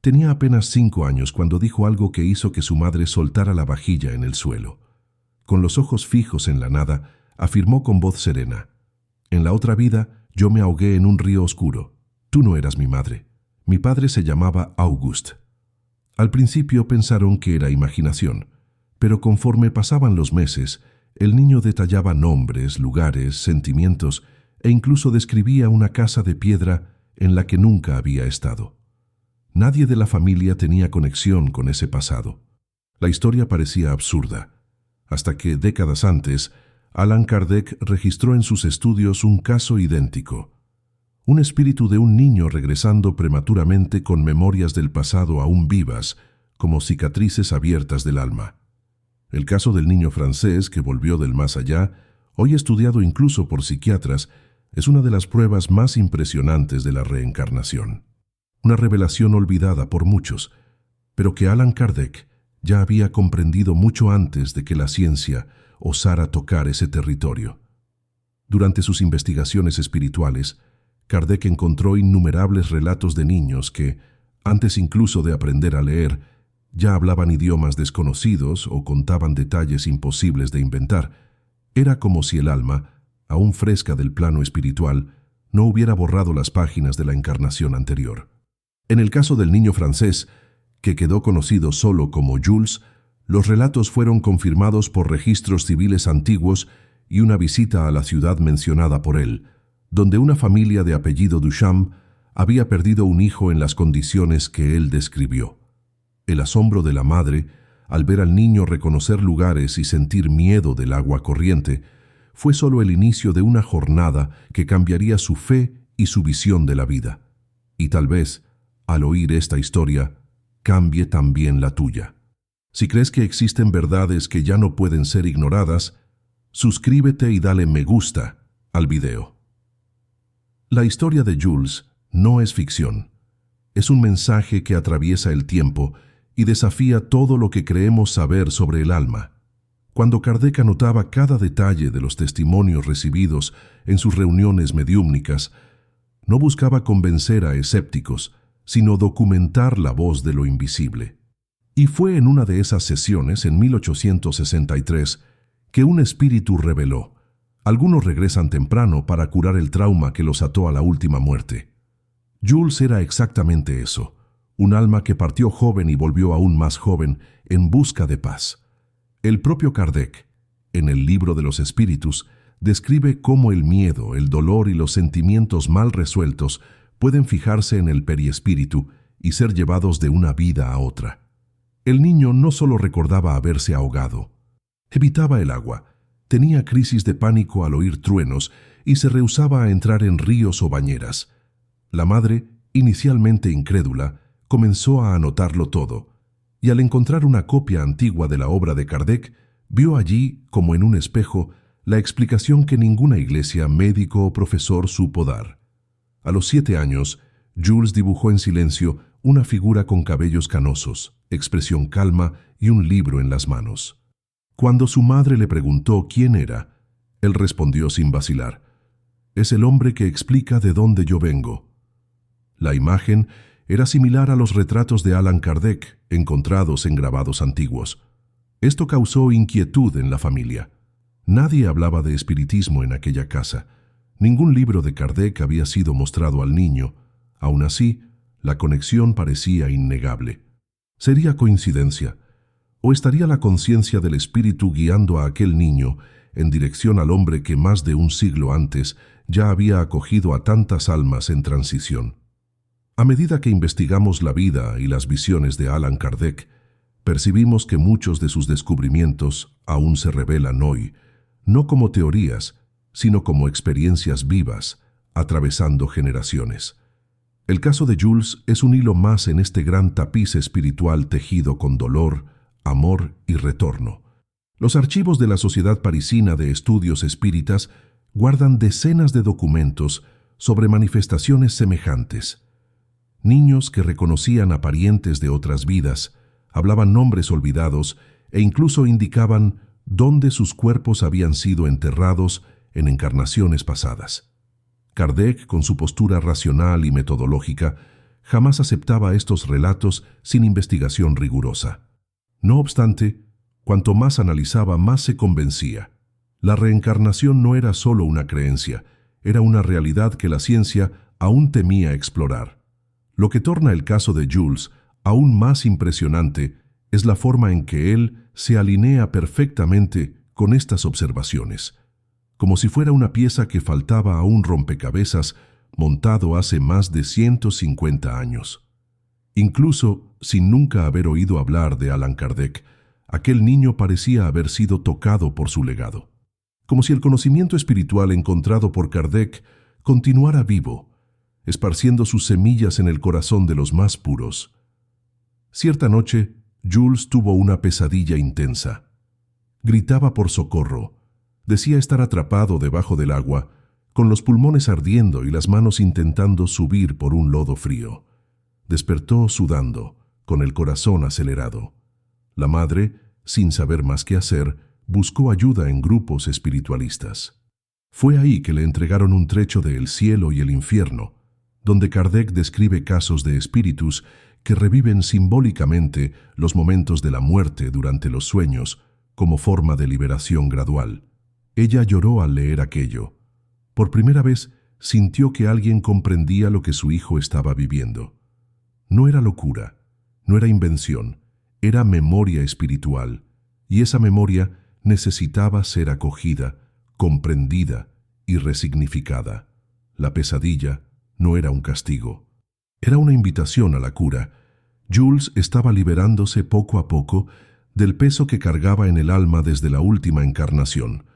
Tenía apenas 5 años cuando dijo algo que hizo que su madre soltara la vajilla en el suelo. Con los ojos fijos en la nada, afirmó con voz serena: «En la otra vida, yo me ahogué en un río oscuro. Tú no eras mi madre. Mi padre se llamaba Auguste». Al principio pensaron que era imaginación, pero conforme pasaban los meses, el niño detallaba nombres, lugares, sentimientos e incluso describía una casa de piedra en la que nunca había estado. Nadie de la familia tenía conexión con ese pasado. La historia parecía absurda, hasta que, décadas antes, Allan Kardec registró en sus estudios un caso idéntico. Un espíritu de un niño regresando prematuramente con memorias del pasado aún vivas, como cicatrices abiertas del alma. El caso del niño francés que volvió del más allá, hoy estudiado incluso por psiquiatras, es una de las pruebas más impresionantes de la reencarnación. Una revelación olvidada por muchos, pero que Allan Kardec ya había comprendido mucho antes de que la ciencia osara tocar ese territorio. Durante sus investigaciones espirituales, Kardec encontró innumerables relatos de niños que, antes incluso de aprender a leer, ya hablaban idiomas desconocidos o contaban detalles imposibles de inventar. Era como si el alma, aún fresca del plano espiritual, no hubiera borrado las páginas de la encarnación anterior. En el caso del niño francés, que quedó conocido solo como Jules, los relatos fueron confirmados por registros civiles antiguos y una visita a la ciudad mencionada por él, donde una familia de apellido Duchamp había perdido un hijo en las condiciones que él describió. El asombro de la madre, al ver al niño reconocer lugares y sentir miedo del agua corriente, fue solo el inicio de una jornada que cambiaría su fe y su visión de la vida. Y tal vez, al oír esta historia, cambie también la tuya. Si crees que existen verdades que ya no pueden ser ignoradas, suscríbete y dale me gusta al video. La historia de Jules no es ficción. Es un mensaje que atraviesa el tiempo y desafía todo lo que creemos saber sobre el alma. Cuando Kardec anotaba cada detalle de los testimonios recibidos en sus reuniones mediúmnicas, no buscaba convencer a escépticos, sino documentar la voz de lo invisible. Y fue en una de esas sesiones, en 1863, que un espíritu reveló: algunos regresan temprano para curar el trauma que los ató a la última muerte. Jules era exactamente eso, un alma que partió joven y volvió aún más joven en busca de paz. El propio Kardec, en el Libro de los Espíritus, describe cómo el miedo, el dolor y los sentimientos mal resueltos pueden fijarse en el periespíritu y ser llevados de una vida a otra. El niño no solo recordaba haberse ahogado, evitaba el agua, tenía crisis de pánico al oír truenos y se rehusaba a entrar en ríos o bañeras. La madre, inicialmente incrédula, comenzó a anotarlo todo, y al encontrar una copia antigua de la obra de Kardec, vio allí, como en un espejo, la explicación que ninguna iglesia, médico o profesor supo dar. A los 7 años, Jules dibujó en silencio una figura con cabellos canosos, expresión calma y un libro en las manos. Cuando su madre le preguntó quién era, él respondió sin vacilar: «Es el hombre que explica de dónde yo vengo». La imagen era similar a los retratos de Allan Kardec encontrados en grabados antiguos. Esto causó inquietud en la familia. Nadie hablaba de espiritismo en aquella casa. Ningún libro de Kardec había sido mostrado al niño. Aún así, la conexión parecía innegable. ¿Sería coincidencia? ¿O estaría la conciencia del espíritu guiando a aquel niño en dirección al hombre que más de un siglo antes ya había acogido a tantas almas en transición? A medida que investigamos la vida y las visiones de Allan Kardec, percibimos que muchos de sus descubrimientos aún se revelan hoy, no como teorías, sino como experiencias vivas, atravesando generaciones. El caso de Jules es un hilo más en este gran tapiz espiritual tejido con dolor, amor y retorno. Los archivos de la Sociedad Parisina de Estudios Espíritas guardan decenas de documentos sobre manifestaciones semejantes. Niños que reconocían a parientes de otras vidas, hablaban nombres olvidados e incluso indicaban dónde sus cuerpos habían sido enterrados en encarnaciones pasadas. Kardec, con su postura racional y metodológica, jamás aceptaba estos relatos sin investigación rigurosa. No obstante, cuanto más analizaba, más se convencía. La reencarnación no era solo una creencia, era una realidad que la ciencia aún temía explorar. Lo que torna el caso de Jules aún más impresionante es la forma en que él se alinea perfectamente con estas observaciones, como si fuera una pieza que faltaba a un rompecabezas montado hace más de 150 años. Incluso sin nunca haber oído hablar de Allan Kardec, aquel niño parecía haber sido tocado por su legado, como si el conocimiento espiritual encontrado por Kardec continuara vivo, esparciendo sus semillas en el corazón de los más puros. Cierta noche, Jules tuvo una pesadilla intensa. Gritaba por socorro. Decía estar atrapado debajo del agua, con los pulmones ardiendo y las manos intentando subir por un lodo frío. Despertó sudando, con el corazón acelerado. La madre, sin saber más qué hacer, buscó ayuda en grupos espiritualistas. Fue ahí que le entregaron un trecho de El cielo y el infierno, donde Kardec describe casos de espíritus que reviven simbólicamente los momentos de la muerte durante los sueños como forma de liberación gradual. Ella lloró al leer aquello. Por primera vez sintió que alguien comprendía lo que su hijo estaba viviendo. No era locura, no era invención, era memoria espiritual, y esa memoria necesitaba ser acogida, comprendida y resignificada. La pesadilla no era un castigo, era una invitación a la cura. Jules estaba liberándose poco a poco del peso que cargaba en el alma desde la última encarnación.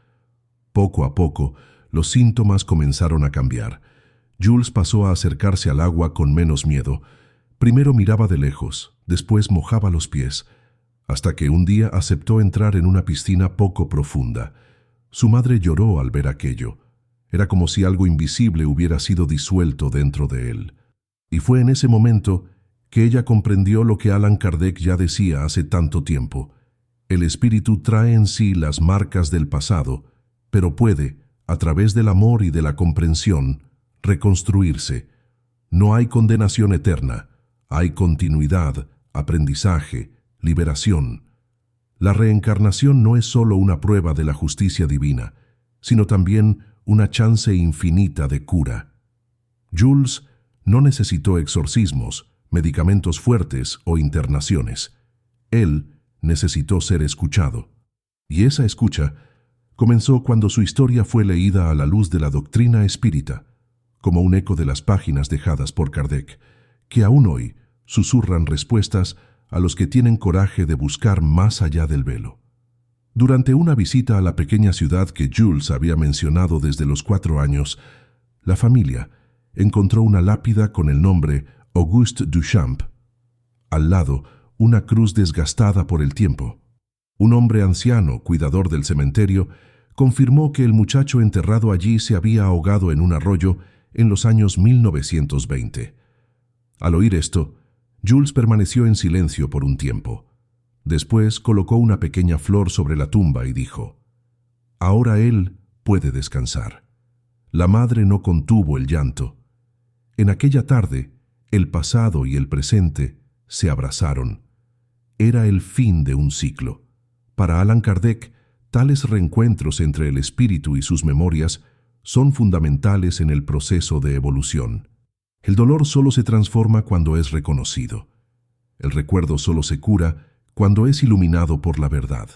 Poco a poco, los síntomas comenzaron a cambiar. Jules pasó a acercarse al agua con menos miedo. Primero miraba de lejos, después mojaba los pies, hasta que un día aceptó entrar en una piscina poco profunda. Su madre lloró al ver aquello. Era como si algo invisible hubiera sido disuelto dentro de él. Y fue en ese momento que ella comprendió lo que Allan Kardec ya decía hace tanto tiempo. El espíritu trae en sí las marcas del pasado, pero puede, a través del amor y de la comprensión, reconstruirse. No hay condenación eterna, hay continuidad, aprendizaje, liberación. La reencarnación no es solo una prueba de la justicia divina, sino también una chance infinita de cura. Jules no necesitó exorcismos, medicamentos fuertes o internaciones. Él necesitó ser escuchado. Y esa escucha comenzó cuando su historia fue leída a la luz de la doctrina espírita, como un eco de las páginas dejadas por Kardec, que aún hoy susurran respuestas a los que tienen coraje de buscar más allá del velo. Durante una visita a la pequeña ciudad que Jules había mencionado desde los 4 años, la familia encontró una lápida con el nombre Auguste Duchamp. Al lado, una cruz desgastada por el tiempo. Un hombre anciano, cuidador del cementerio, confirmó que el muchacho enterrado allí se había ahogado en un arroyo en los años 1920. Al oír esto, Jules permaneció en silencio por un tiempo. Después colocó una pequeña flor sobre la tumba y dijo: «Ahora él puede descansar». La madre no contuvo el llanto. En aquella tarde, el pasado y el presente se abrazaron. Era el fin de un ciclo. Para Allan Kardec, tales reencuentros entre el espíritu y sus memorias son fundamentales en el proceso de evolución. El dolor solo se transforma cuando es reconocido. El recuerdo solo se cura cuando es iluminado por la verdad.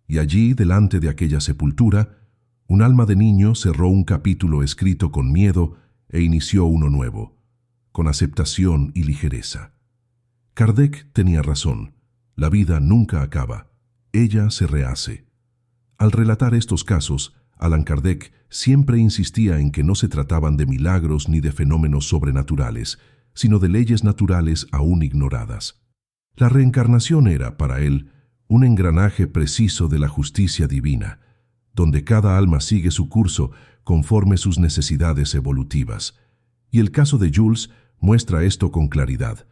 Y allí, delante de aquella sepultura, un alma de niño cerró un capítulo escrito con miedo e inició uno nuevo, con aceptación y ligereza. Kardec tenía razón. La vida nunca acaba. Ella se rehace. Al relatar estos casos, Allan Kardec siempre insistía en que no se trataban de milagros ni de fenómenos sobrenaturales, sino de leyes naturales aún ignoradas. La reencarnación era, para él, un engranaje preciso de la justicia divina, donde cada alma sigue su curso conforme sus necesidades evolutivas. Y el caso de Jules muestra esto con claridad.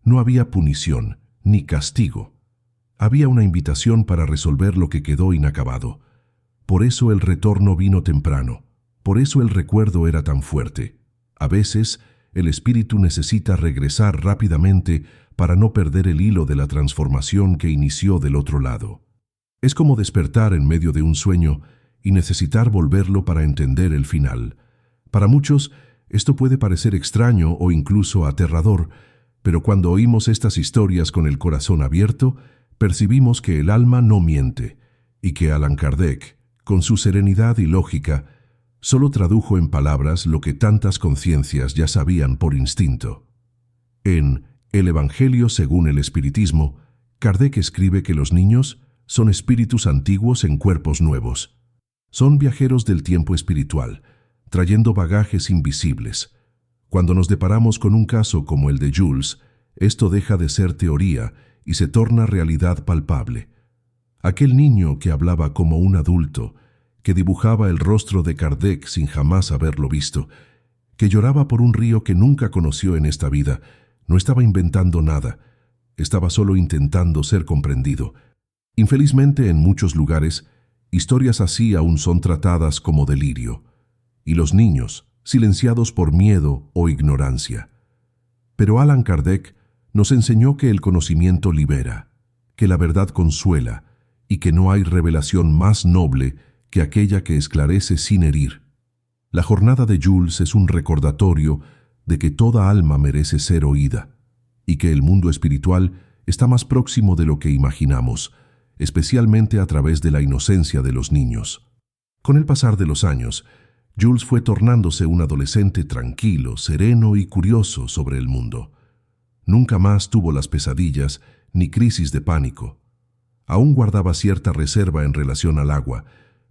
No había punición ni castigo. Había una invitación para resolver lo que quedó inacabado. Por eso el retorno vino temprano. Por eso el recuerdo era tan fuerte. A veces, el espíritu necesita regresar rápidamente para no perder el hilo de la transformación que inició del otro lado. Es como despertar en medio de un sueño y necesitar volverlo para entender el final. Para muchos, esto puede parecer extraño o incluso aterrador, pero cuando oímos estas historias con el corazón abierto, percibimos que el alma no miente y que Allan Kardec, con su serenidad y lógica, solo tradujo en palabras lo que tantas conciencias ya sabían por instinto. En El Evangelio según el Espiritismo, Kardec escribe que los niños son espíritus antiguos en cuerpos nuevos. Son viajeros del tiempo espiritual, trayendo bagajes invisibles. Cuando nos deparamos con un caso como el de Jules, esto deja de ser teoría y se torna realidad palpable. Aquel niño que hablaba como un adulto, que dibujaba el rostro de Kardec sin jamás haberlo visto, que lloraba por un río que nunca conoció en esta vida, no estaba inventando nada, estaba solo intentando ser comprendido. Infelizmente, en muchos lugares, historias así aún son tratadas como delirio, y los niños, silenciados por miedo o ignorancia. Pero Allan Kardec nos enseñó que el conocimiento libera, que la verdad consuela, y que no hay revelación más noble que aquella que esclarece sin herir. La jornada de Jules es un recordatorio de que toda alma merece ser oída, y que el mundo espiritual está más próximo de lo que imaginamos, especialmente a través de la inocencia de los niños. Con el pasar de los años, Jules fue tornándose un adolescente tranquilo, sereno y curioso sobre el mundo. Nunca más tuvo las pesadillas ni crisis de pánico. Aún guardaba cierta reserva en relación al agua,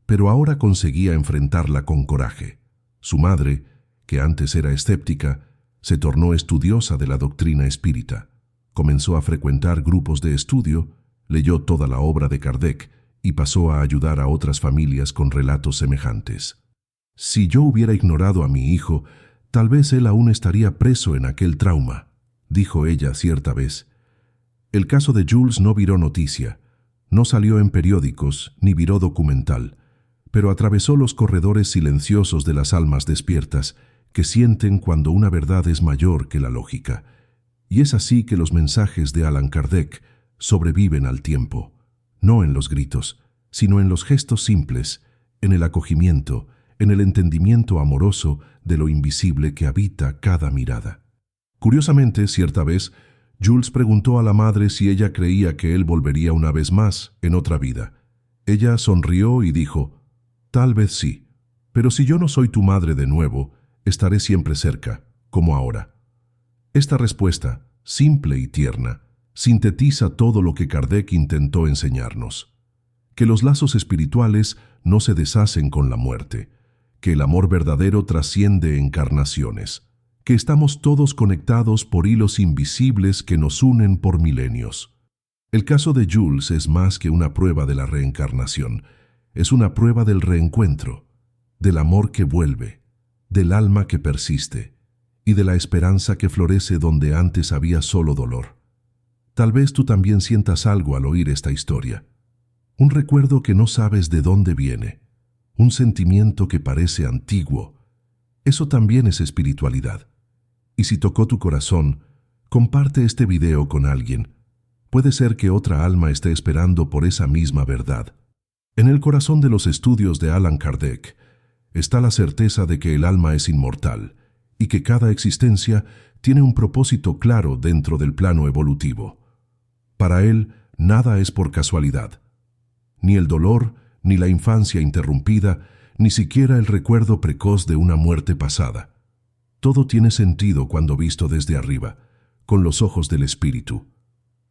pero ahora conseguía enfrentarla con coraje. Su madre, que antes era escéptica, se tornó estudiosa de la doctrina espírita. Comenzó a frecuentar grupos de estudio, leyó toda la obra de Kardec y pasó a ayudar a otras familias con relatos semejantes. Si yo hubiera ignorado a mi hijo, tal vez él aún estaría preso en aquel trauma, dijo ella cierta vez. El caso de Jules no viró noticia, no salió en periódicos ni viró documental, pero atravesó los corredores silenciosos de las almas despiertas que sienten cuando una verdad es mayor que la lógica. Y es así que los mensajes de Allan Kardec sobreviven al tiempo, no en los gritos, sino en los gestos simples, en el acogimiento, en el entendimiento amoroso de lo invisible que habita cada mirada. Curiosamente, cierta vez, Jules preguntó a la madre si ella creía que él volvería una vez más en otra vida. Ella sonrió y dijo: «Tal vez sí, pero si yo no soy tu madre de nuevo, estaré siempre cerca, como ahora». Esta respuesta, simple y tierna, sintetiza todo lo que Kardec intentó enseñarnos. Que los lazos espirituales no se deshacen con la muerte, que el amor verdadero trasciende encarnaciones, que estamos todos conectados por hilos invisibles que nos unen por milenios. El caso de Jules es más que una prueba de la reencarnación, es una prueba del reencuentro, del amor que vuelve, del alma que persiste y de la esperanza que florece donde antes había solo dolor. Tal vez tú también sientas algo al oír esta historia, un recuerdo que no sabes de dónde viene, un sentimiento que parece antiguo. Eso también es espiritualidad. Y si tocó tu corazón, comparte este video con alguien. Puede ser que otra alma esté esperando por esa misma verdad. En el corazón de los estudios de Allan Kardec está la certeza de que el alma es inmortal y que cada existencia tiene un propósito claro dentro del plano evolutivo. Para él, nada es por casualidad. Ni el dolor, ni la infancia interrumpida, ni siquiera el recuerdo precoz de una muerte pasada. Todo tiene sentido cuando visto desde arriba, con los ojos del espíritu.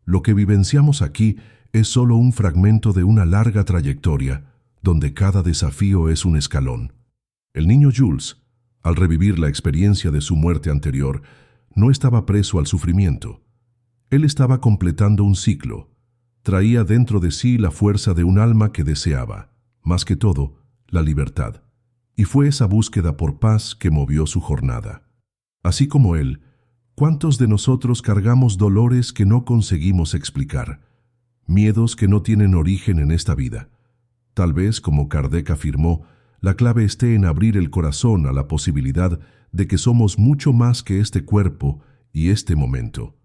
Lo que vivenciamos aquí es solo un fragmento de una larga trayectoria, donde cada desafío es un escalón. El niño Jules, al revivir la experiencia de su muerte anterior, no estaba preso al sufrimiento. Él estaba completando un ciclo. Traía dentro de sí la fuerza de un alma que deseaba, más que todo, la libertad. Y fue esa búsqueda por paz que movió su jornada. Así como él, ¿cuántos de nosotros cargamos dolores que no conseguimos explicar? Miedos que no tienen origen en esta vida. Tal vez, como Kardec afirmó, la clave esté en abrir el corazón a la posibilidad de que somos mucho más que este cuerpo y este momento.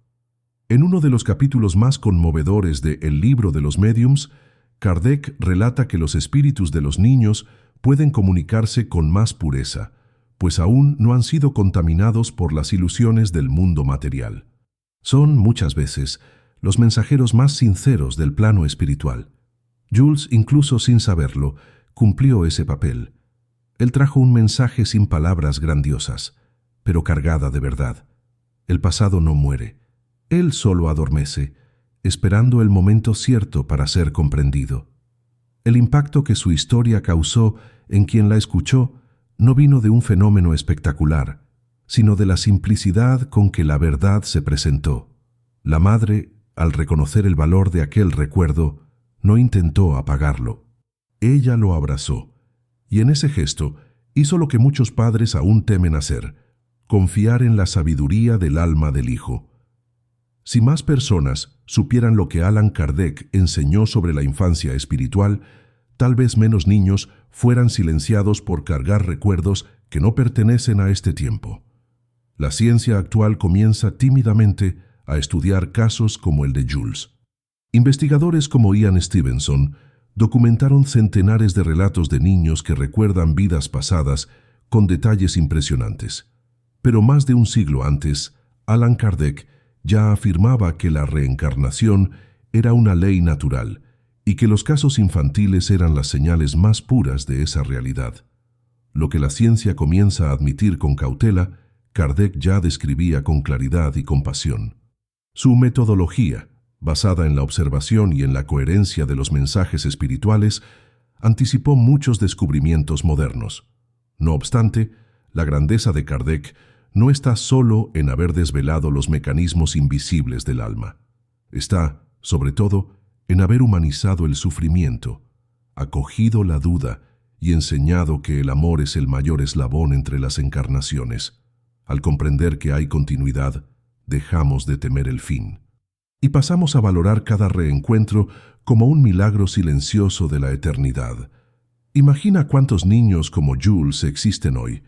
En uno de los capítulos más conmovedores de El libro de los médiums, Kardec relata que los espíritus de los niños pueden comunicarse con más pureza, pues aún no han sido contaminados por las ilusiones del mundo material. Son, muchas veces, los mensajeros más sinceros del plano espiritual. Jules, incluso sin saberlo, cumplió ese papel. Él trajo un mensaje sin palabras grandiosas, pero cargada de verdad. El pasado no muere. Él solo adormece, esperando el momento cierto para ser comprendido. El impacto que su historia causó en quien la escuchó no vino de un fenómeno espectacular, sino de la simplicidad con que la verdad se presentó. La madre, al reconocer el valor de aquel recuerdo, no intentó apagarlo. Ella lo abrazó, y en ese gesto hizo lo que muchos padres aún temen hacer: confiar en la sabiduría del alma del hijo. Si más personas supieran lo que Allan Kardec enseñó sobre la infancia espiritual, tal vez menos niños fueran silenciados por cargar recuerdos que no pertenecen a este tiempo. La ciencia actual comienza tímidamente a estudiar casos como el de Jules. Investigadores como Ian Stevenson documentaron centenares de relatos de niños que recuerdan vidas pasadas con detalles impresionantes. Pero más de un siglo antes, Allan Kardec ya afirmaba que la reencarnación era una ley natural y que los casos infantiles eran las señales más puras de esa realidad. Lo que la ciencia comienza a admitir con cautela, Kardec ya describía con claridad y compasión. Su metodología, basada en la observación y en la coherencia de los mensajes espirituales, anticipó muchos descubrimientos modernos. No obstante, la grandeza de Kardec no está solo en haber desvelado los mecanismos invisibles del alma. Está, sobre todo, en haber humanizado el sufrimiento, acogido la duda y enseñado que el amor es el mayor eslabón entre las encarnaciones. Al comprender que hay continuidad, dejamos de temer el fin. Y pasamos a valorar cada reencuentro como un milagro silencioso de la eternidad. Imagina cuántos niños como Jules existen hoy,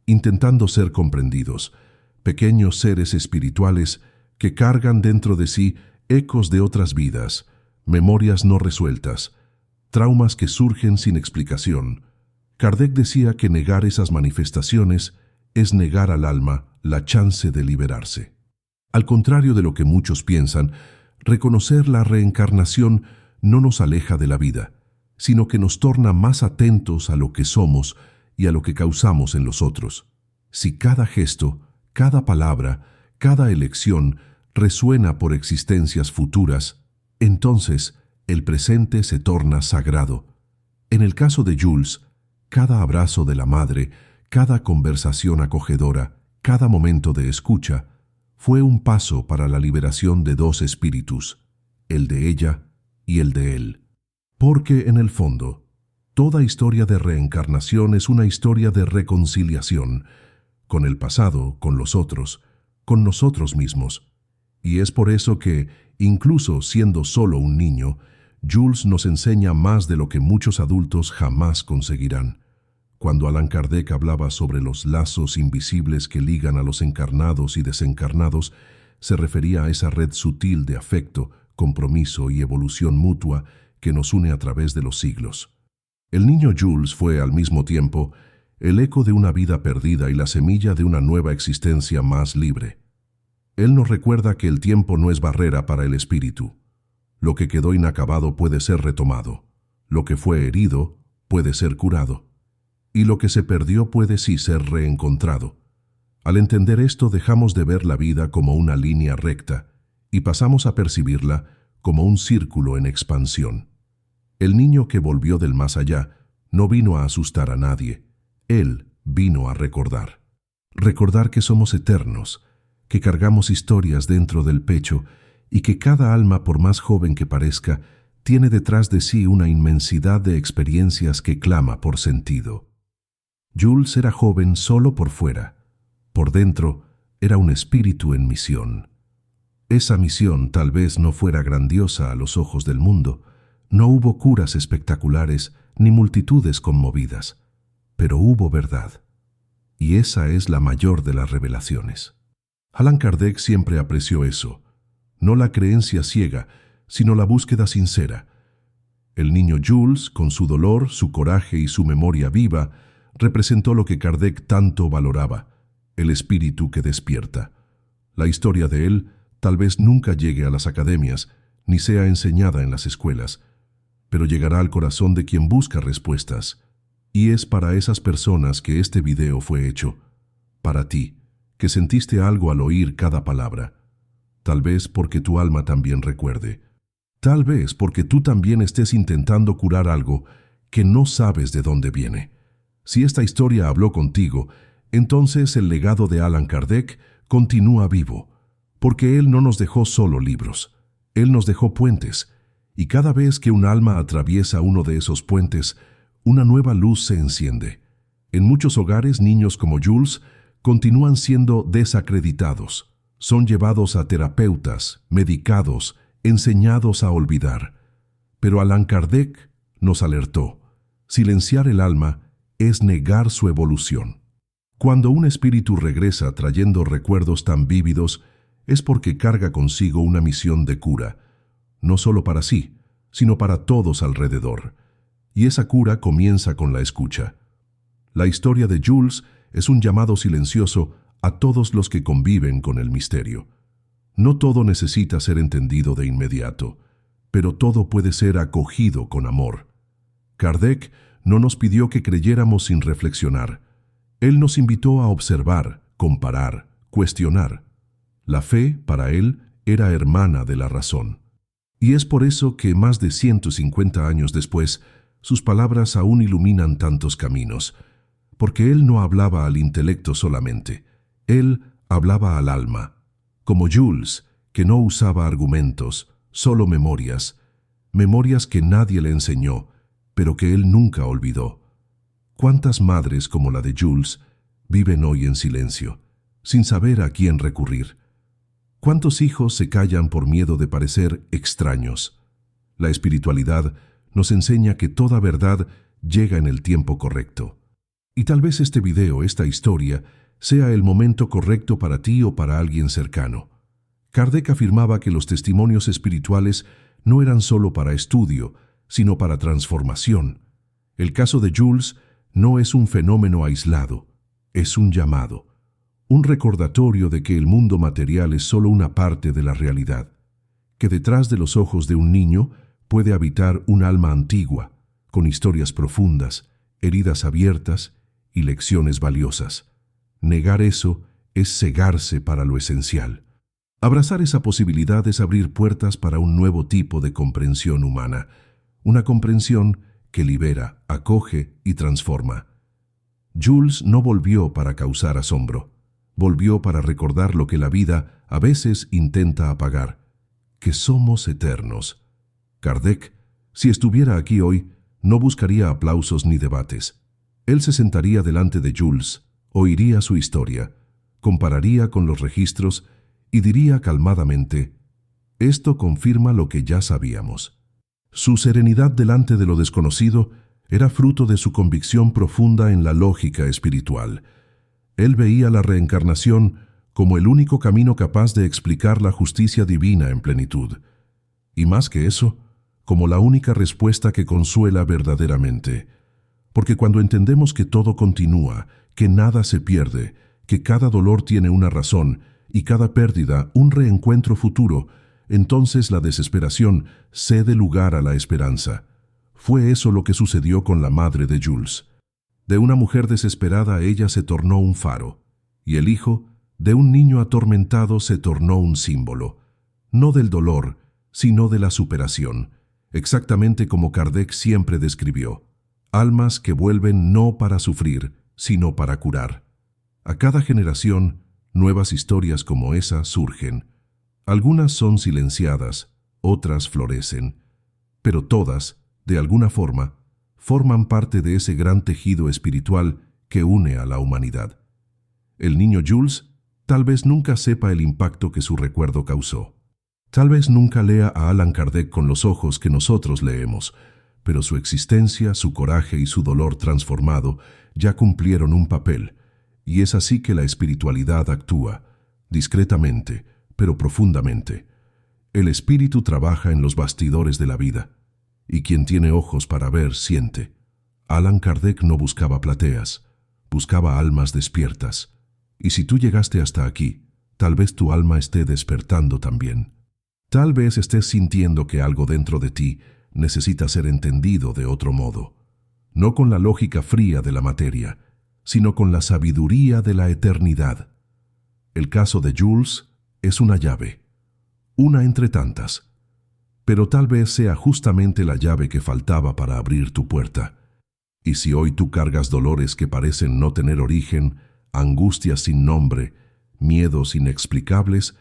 intentando ser comprendidos, pequeños seres espirituales que cargan dentro de sí ecos de otras vidas, memorias no resueltas, traumas que surgen sin explicación. Kardec decía que negar esas manifestaciones es negar al alma la chance de liberarse. Al contrario de lo que muchos piensan, reconocer la reencarnación no nos aleja de la vida, sino que nos torna más atentos a lo que somos y a lo que causamos en los otros. Si cada gesto, cada palabra, cada elección resuena por existencias futuras, entonces el presente se torna sagrado. En el caso de Jules, cada abrazo de la madre, cada conversación acogedora, cada momento de escucha, fue un paso para la liberación de dos espíritus, el de ella y el de él. Porque, en el fondo, toda historia de reencarnación es una historia de reconciliación, con el pasado, con los otros, con nosotros mismos. Y es por eso que, incluso siendo solo un niño, Jules nos enseña más de lo que muchos adultos jamás conseguirán. Cuando Allan Kardec hablaba sobre los lazos invisibles que ligan a los encarnados y desencarnados, se refería a esa red sutil de afecto, compromiso y evolución mutua que nos une a través de los siglos. El niño Jules fue, al mismo tiempo, el eco de una vida perdida y la semilla de una nueva existencia más libre. Él nos recuerda que el tiempo no es barrera para el espíritu. Lo que quedó inacabado puede ser retomado. Lo que fue herido puede ser curado. Y lo que se perdió puede sí ser reencontrado. Al entender esto, dejamos de ver la vida como una línea recta y pasamos a percibirla como un círculo en expansión. El niño que volvió del más allá no vino a asustar a nadie. Él vino a recordar. Recordar que somos eternos, que cargamos historias dentro del pecho y que cada alma, por más joven que parezca, tiene detrás de sí una inmensidad de experiencias que clama por sentido. Jules era joven solo por fuera. Por dentro era un espíritu en misión. Esa misión tal vez no fuera grandiosa a los ojos del mundo. No hubo curas espectaculares ni multitudes conmovidas. pero hubo verdad. Y esa es la mayor de las revelaciones. Allan Kardec siempre apreció eso, no la creencia ciega, sino la búsqueda sincera. El niño Jules, con su dolor, su coraje y su memoria viva, representó lo que Kardec tanto valoraba, el espíritu que despierta. La historia de él tal vez nunca llegue a las academias, ni sea enseñada en las escuelas, pero llegará al corazón de quien busca respuestas. Y es para esas personas que este video fue hecho, para ti, que sentiste algo al oír cada palabra. Tal vez porque tu alma también recuerde. Tal vez porque tú también estés intentando curar algo que no sabes de dónde viene. Si esta historia habló contigo, entonces el legado de Allan Kardec continúa vivo, porque él no nos dejó solo libros, él nos dejó puentes, y cada vez que un alma atraviesa uno de esos puentes, una nueva luz se enciende. En muchos hogares, niños como Jules continúan siendo desacreditados, son llevados a terapeutas, medicados, enseñados a olvidar. Pero Allan Kardec nos alertó: silenciar el alma es negar su evolución. Cuando un espíritu regresa trayendo recuerdos tan vívidos, es porque carga consigo una misión de cura, no solo para sí, sino para todos alrededor. Y esa cura comienza con la escucha. La historia de Jules es un llamado silencioso a todos los que conviven con el misterio. No todo necesita ser entendido de inmediato, pero todo puede ser acogido con amor. Kardec no nos pidió que creyéramos sin reflexionar. Él nos invitó a observar, comparar, cuestionar. La fe, para él, era hermana de la razón. Y es por eso que más de 150 años después, sus palabras aún iluminan tantos caminos, porque él no hablaba al intelecto solamente, él hablaba al alma, como Jules, que no usaba argumentos, solo memorias, memorias que nadie le enseñó, pero que él nunca olvidó. ¿Cuántas madres como la de Jules viven hoy en silencio, sin saber a quién recurrir? ¿Cuántos hijos se callan por miedo de parecer extraños? La espiritualidad nos enseña que toda verdad llega en el tiempo correcto. Y tal vez este video, esta historia, sea el momento correcto para ti o para alguien cercano. Kardec afirmaba que los testimonios espirituales no eran solo para estudio, sino para transformación. El caso de Jules no es un fenómeno aislado, es un llamado, un recordatorio de que el mundo material es solo una parte de la realidad, que detrás de los ojos de un niño puede habitar un alma antigua, con historias profundas, heridas abiertas y lecciones valiosas. Negar eso es cegarse para lo esencial. Abrazar esa posibilidad es abrir puertas para un nuevo tipo de comprensión humana, una comprensión que libera, acoge y transforma. Jules no volvió para causar asombro, volvió para recordar lo que la vida a veces intenta apagar, que somos eternos. Kardec, si estuviera aquí hoy, no buscaría aplausos ni debates. Él se sentaría delante de Jules, oiría su historia, compararía con los registros y diría calmadamente: esto confirma lo que ya sabíamos. Su serenidad delante de lo desconocido era fruto de su convicción profunda en la lógica espiritual. Él veía la reencarnación como el único camino capaz de explicar la justicia divina en plenitud. Y más que eso, como la única respuesta que consuela verdaderamente. Porque cuando entendemos que todo continúa, que nada se pierde, que cada dolor tiene una razón y cada pérdida un reencuentro futuro, entonces la desesperación cede lugar a la esperanza. Fue eso lo que sucedió con la madre de Jules. De una mujer desesperada ella se tornó un faro, y el hijo, de un niño atormentado, se tornó un símbolo, no del dolor, sino de la superación, exactamente como Kardec siempre describió. Almas que vuelven no para sufrir, sino para curar. A cada generación, nuevas historias como esa surgen. Algunas son silenciadas, otras florecen, pero todas, de alguna forma, forman parte de ese gran tejido espiritual que une a la humanidad. El niño Jules tal vez nunca sepa el impacto que su recuerdo causó. Tal vez nunca lea a Allan Kardec con los ojos que nosotros leemos, pero su existencia, su coraje y su dolor transformado ya cumplieron un papel, y es así que la espiritualidad actúa, discretamente, pero profundamente. El espíritu trabaja en los bastidores de la vida, y quien tiene ojos para ver, siente. Allan Kardec no buscaba plateas, buscaba almas despiertas, y si tú llegaste hasta aquí, tal vez tu alma esté despertando también. Tal vez estés sintiendo que algo dentro de ti necesita ser entendido de otro modo, no con la lógica fría de la materia, sino con la sabiduría de la eternidad. El caso de Jules es una llave, una entre tantas, pero tal vez sea justamente la llave que faltaba para abrir tu puerta. Y si hoy tú cargas dolores que parecen no tener origen, angustias sin nombre, miedos inexplicables,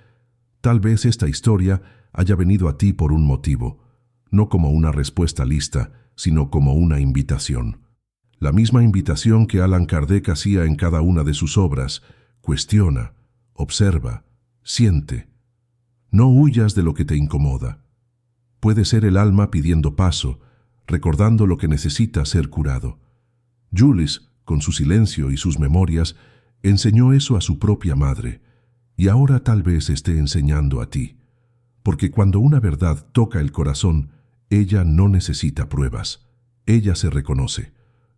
tal vez esta historia haya venido a ti por un motivo, no como una respuesta lista, sino como una invitación. La misma invitación que Allan Kardec hacía en cada una de sus obras: cuestiona, observa, siente. No huyas de lo que te incomoda. Puede ser el alma pidiendo paso, recordando lo que necesita ser curado. Jules, con su silencio y sus memorias, enseñó eso a su propia madre, y ahora tal vez esté enseñando a ti, porque cuando una verdad toca el corazón, ella no necesita pruebas, ella se reconoce,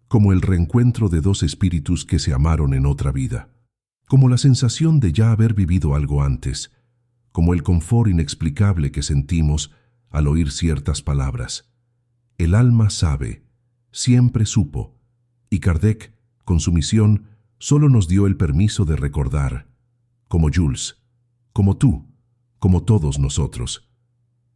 como el reencuentro de dos espíritus que se amaron en otra vida, como la sensación de ya haber vivido algo antes, como el confort inexplicable que sentimos al oír ciertas palabras. El alma sabe, siempre supo, y Kardec, con su misión, solo nos dio el permiso de recordar, como Jules, como tú, como todos nosotros.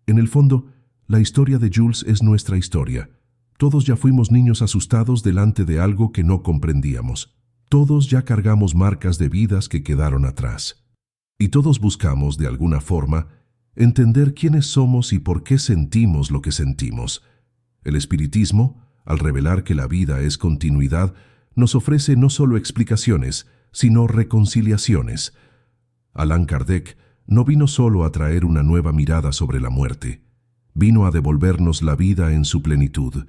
En el fondo, la historia de Jules es nuestra historia. Todos ya fuimos niños asustados delante de algo que no comprendíamos. Todos ya cargamos marcas de vidas que quedaron atrás. Y todos buscamos, de alguna forma, entender quiénes somos y por qué sentimos lo que sentimos. El espiritismo, al revelar que la vida es continuidad, nos ofrece no solo explicaciones, sino reconciliaciones. Allan Kardec no vino solo a traer una nueva mirada sobre la muerte, vino a devolvernos la vida en su plenitud,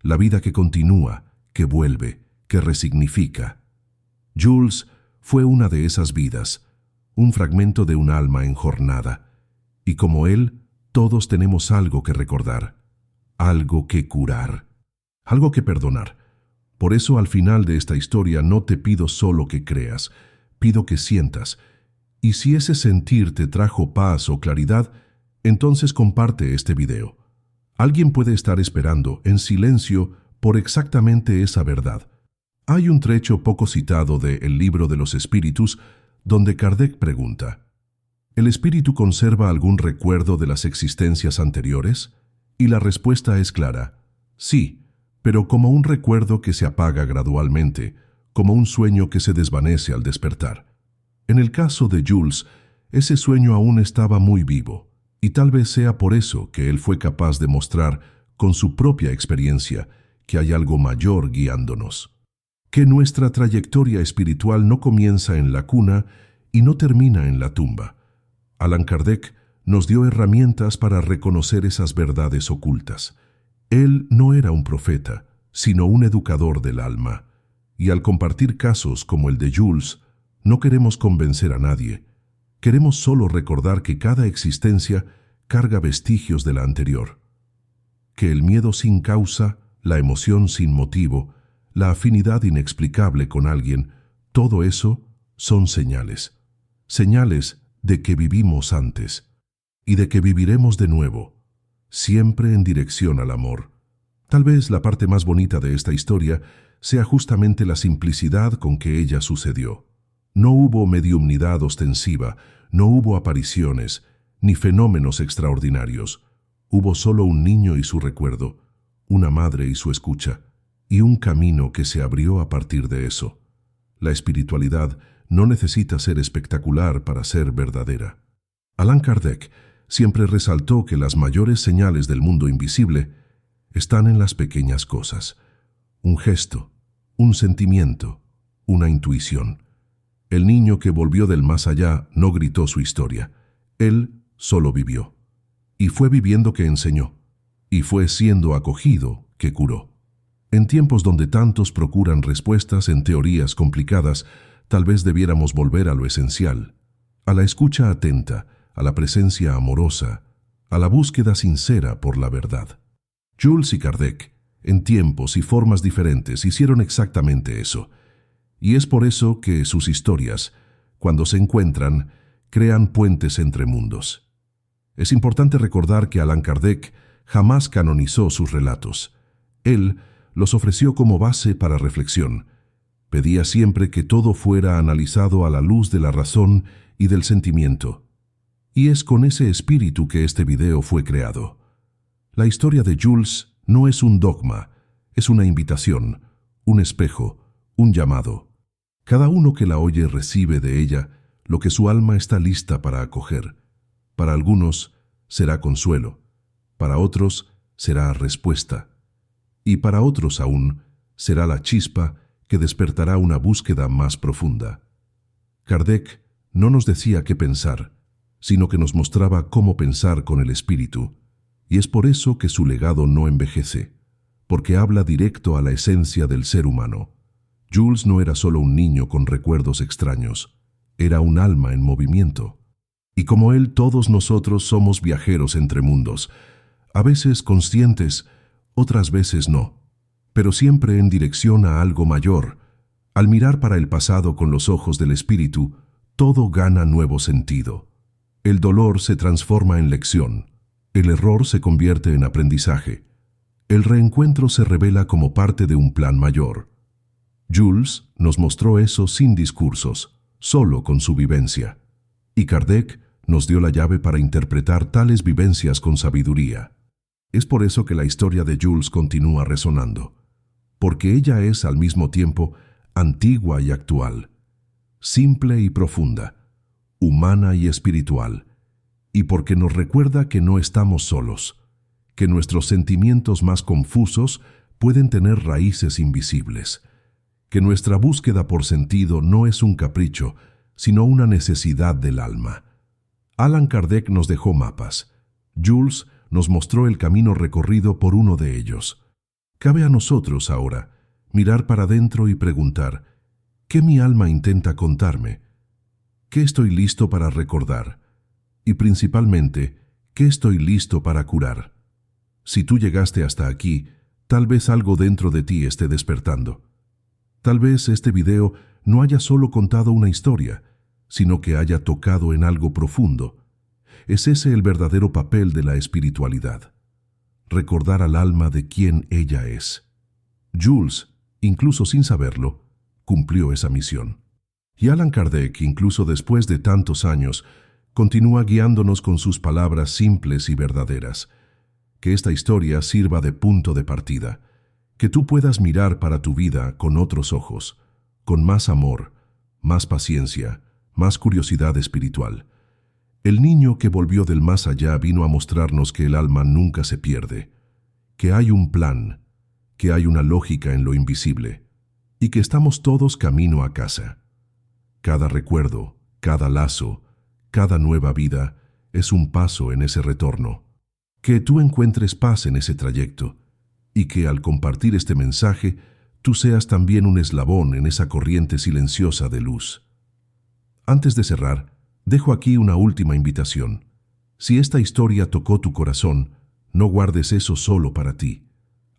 la vida que continúa, que vuelve, que resignifica. Jules fue una de esas vidas, un fragmento de un alma en jornada, y como él, todos tenemos algo que recordar, algo que curar, algo que perdonar. Por eso al final de esta historia no te pido solo que creas, pido que sientas. Y si ese sentir te trajo paz o claridad, entonces comparte este video. Alguien puede estar esperando, en silencio, por exactamente esa verdad. Hay un trecho poco citado de El Libro de los Espíritus, donde Kardec pregunta: ¿el espíritu conserva algún recuerdo de las existencias anteriores? Y la respuesta es clara: sí, pero como un recuerdo que se apaga gradualmente, como un sueño que se desvanece al despertar. En el caso de Jules, ese sueño aún estaba muy vivo, y tal vez sea por eso que él fue capaz de mostrar, con su propia experiencia, que hay algo mayor guiándonos, que nuestra trayectoria espiritual no comienza en la cuna y no termina en la tumba. Allan Kardec nos dio herramientas para reconocer esas verdades ocultas. Él no era un profeta, sino un educador del alma, y al compartir casos como el de Jules, no queremos convencer a nadie. Queremos solo recordar que cada existencia carga vestigios de la anterior, que el miedo sin causa, la emoción sin motivo, la afinidad inexplicable con alguien, todo eso son señales. Señales de que vivimos antes y de que viviremos de nuevo, siempre en dirección al amor. Tal vez la parte más bonita de esta historia sea justamente la simplicidad con que ella sucedió. No hubo mediumnidad ostensiva, no hubo apariciones, ni fenómenos extraordinarios. Hubo solo un niño y su recuerdo, una madre y su escucha, y un camino que se abrió a partir de eso. La espiritualidad no necesita ser espectacular para ser verdadera. Allan Kardec siempre resaltó que las mayores señales del mundo invisible están en las pequeñas cosas. Un gesto, un sentimiento, una intuición. El niño que volvió del más allá no gritó su historia. Él solo vivió. Y fue viviendo que enseñó. Y fue siendo acogido que curó. En tiempos donde tantos procuran respuestas en teorías complicadas, tal vez debiéramos volver a lo esencial, a la escucha atenta, a la presencia amorosa, a la búsqueda sincera por la verdad. Jules y Kardec, en tiempos y formas diferentes, hicieron exactamente eso. Y es por eso que sus historias, cuando se encuentran, crean puentes entre mundos. Es importante recordar que Allan Kardec jamás canonizó sus relatos. Él los ofreció como base para reflexión. Pedía siempre que todo fuera analizado a la luz de la razón y del sentimiento. Y es con ese espíritu que este video fue creado. La historia de Jules no es un dogma, es una invitación, un espejo, un llamado. Cada uno que la oye recibe de ella lo que su alma está lista para acoger. Para algunos será consuelo, para otros será respuesta, y para otros aún será la chispa que despertará una búsqueda más profunda. Kardec no nos decía qué pensar, sino que nos mostraba cómo pensar con el espíritu, y es por eso que su legado no envejece, porque habla directo a la esencia del ser humano. Jules no era solo un niño con recuerdos extraños, era un alma en movimiento. Y como él, todos nosotros somos viajeros entre mundos, a veces conscientes, otras veces no, pero siempre en dirección a algo mayor. Al mirar para el pasado con los ojos del espíritu, todo gana nuevo sentido. El dolor se transforma en lección, el error se convierte en aprendizaje, el reencuentro se revela como parte de un plan mayor. Jules nos mostró eso sin discursos, solo con su vivencia. Y Kardec nos dio la llave para interpretar tales vivencias con sabiduría. Es por eso que la historia de Jules continúa resonando, porque ella es al mismo tiempo antigua y actual, simple y profunda, humana y espiritual, y porque nos recuerda que no estamos solos, que nuestros sentimientos más confusos pueden tener raíces invisibles, que nuestra búsqueda por sentido no es un capricho, sino una necesidad del alma. Allan Kardec nos dejó mapas. Jules nos mostró el camino recorrido por uno de ellos. Cabe a nosotros ahora mirar para dentro y preguntar, ¿qué mi alma intenta contarme? ¿Qué estoy listo para recordar? Y principalmente, ¿qué estoy listo para curar? Si tú llegaste hasta aquí, tal vez algo dentro de ti esté despertando. Tal vez este video no haya solo contado una historia, sino que haya tocado en algo profundo. Es ese el verdadero papel de la espiritualidad. Recordar al alma de quién ella es. Jules, incluso sin saberlo, cumplió esa misión. Y Allan Kardec, incluso después de tantos años, continúa guiándonos con sus palabras simples y verdaderas. Que esta historia sirva de punto de partida, que tú puedas mirar para tu vida con otros ojos, con más amor, más paciencia, más curiosidad espiritual. El niño que volvió del más allá vino a mostrarnos que el alma nunca se pierde, que hay un plan, que hay una lógica en lo invisible, y que estamos todos camino a casa. Cada recuerdo, cada lazo, cada nueva vida es un paso en ese retorno. Que tú encuentres paz en ese trayecto, y que al compartir este mensaje, tú seas también un eslabón en esa corriente silenciosa de luz. Antes de cerrar, dejo aquí una última invitación. Si esta historia tocó tu corazón, no guardes eso solo para ti.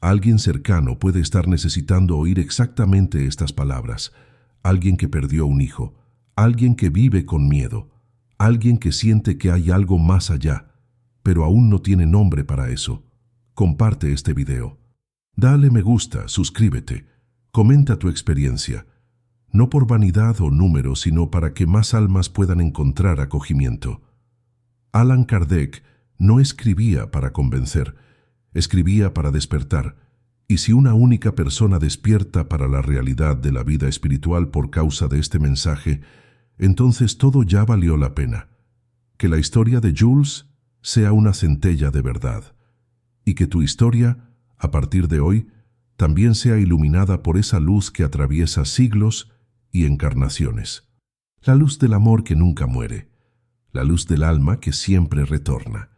Alguien cercano puede estar necesitando oír exactamente estas palabras. Alguien que perdió un hijo, alguien que vive con miedo, alguien que siente que hay algo más allá, pero aún no tiene nombre para eso. Comparte este video. Dale me gusta, suscríbete, comenta tu experiencia. No por vanidad o número, sino para que más almas puedan encontrar acogimiento. Allan Kardec no escribía para convencer, escribía para despertar, y si una única persona despierta para la realidad de la vida espiritual por causa de este mensaje, entonces todo ya valió la pena. Que la historia de Jules sea una centella de verdad, y que tu historia, a partir de hoy, también sea iluminada por esa luz que atraviesa siglos y encarnaciones. La luz del amor que nunca muere, la luz del alma que siempre retorna.